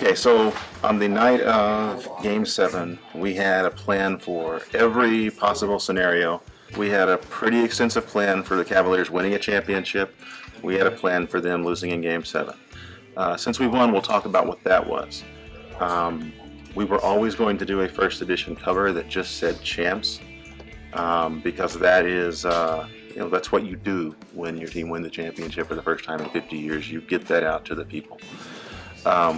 Okay, so on the night of Game 7, we had a plan for every possible scenario. We had a pretty extensive plan for the Cavaliers winning a championship. We had a plan for them losing in Game 7. Since we won, we'll talk about what that was. We were always going to do a first edition cover that just said champs, because that is, that's what you do when your team wins the championship for the first time in 50 years. You get that out to the people.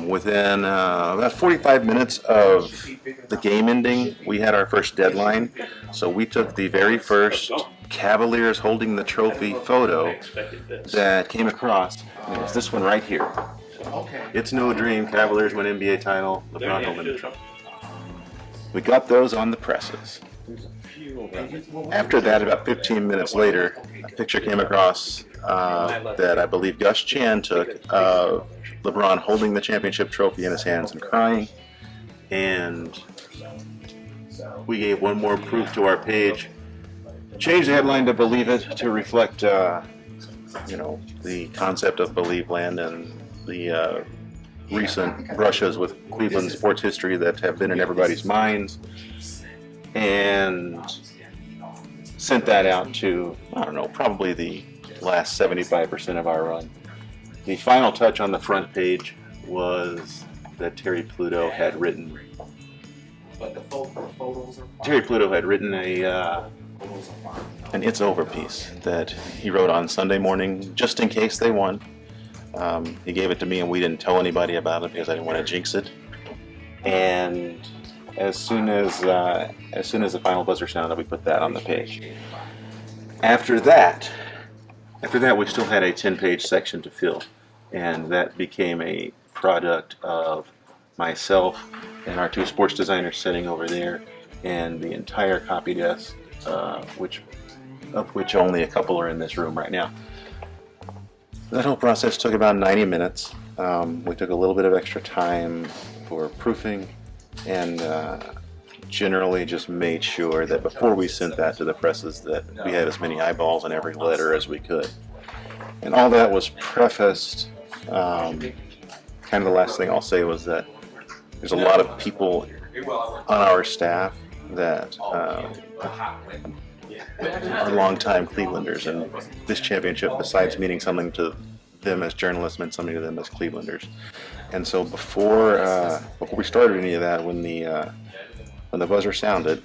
Within about 45 minutes of the game ending, we had our first deadline. So we took the very first Cavaliers holding the trophy photo that came across. And it's this one right here. It's no dream. Cavaliers win NBA title. LeBron holding the trophy. We got those on the presses. After that, about 15 minutes later, a picture came across that I believe Gus Chan took of LeBron holding the championship trophy in his hands and crying. And we gave one more proof to our page. Changed the headline to Believe It to reflect, the concept of Believe Land and the recent brushes with Cleveland sports history that have been in everybody's minds. And sent that out to, probably the last 75% of our run. The final touch on the front page was that Terry Pluto had written an It's Over piece that he wrote on Sunday morning just in case they won. He gave it to me and we didn't tell anybody about it because I didn't want to jinx it. And as soon as the final buzzer sounded, we put that on the page. After that, we still had a 10-page section to fill, and that became a product of myself and our two sports designers sitting over there, and the entire copy desk, of which only a couple are in this room right now. That whole process took about 90 minutes. We took a little bit of extra time for proofing, and generally just made sure that before we sent that to the presses that we had as many eyeballs on every letter as we could. And all that was prefaced. Kind of the last thing I'll say was that there's a lot of people on our staff that are longtime Clevelanders, and this championship, besides meaning something to them as journalists, meant something to them as Clevelanders. And so before we started any of that, when the buzzer sounded,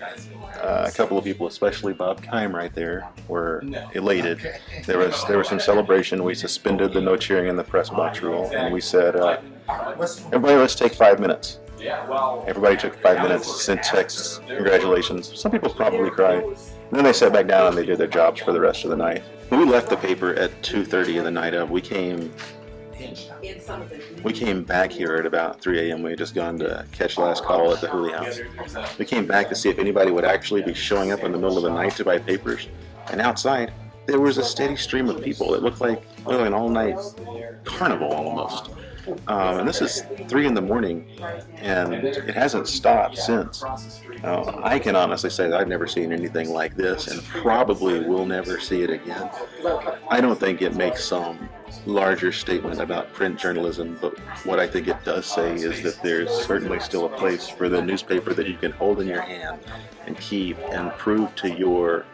a couple of people, especially Bob Keim right there, were elated. There was some celebration. We suspended the no cheering in the press box rule, and we said, everybody, let's take 5 minutes. Everybody took 5 minutes, sent texts, congratulations. Some people probably cried. And then they sat back down and they did their jobs for the rest of the night. When we left the paper at 2:30 of the night of, we came back here at about 3 a.m. We had just gone to catch last call at the Hooley House. We came back to see if anybody would actually be showing up in the middle of the night to buy papers. And outside, there was a steady stream of people. It looked like an all-night carnival almost. And this is 3 in the morning, and it hasn't stopped since. I can honestly say that I've never seen anything like this, and probably will never see it again. I don't think it makes some larger statement about print journalism, but what I think it does say is that there's certainly still a place for the newspaper that you can hold in your hand and keep and prove to your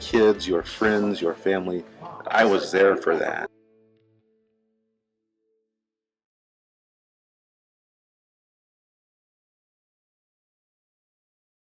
kids, your friends, your family. I was there for that.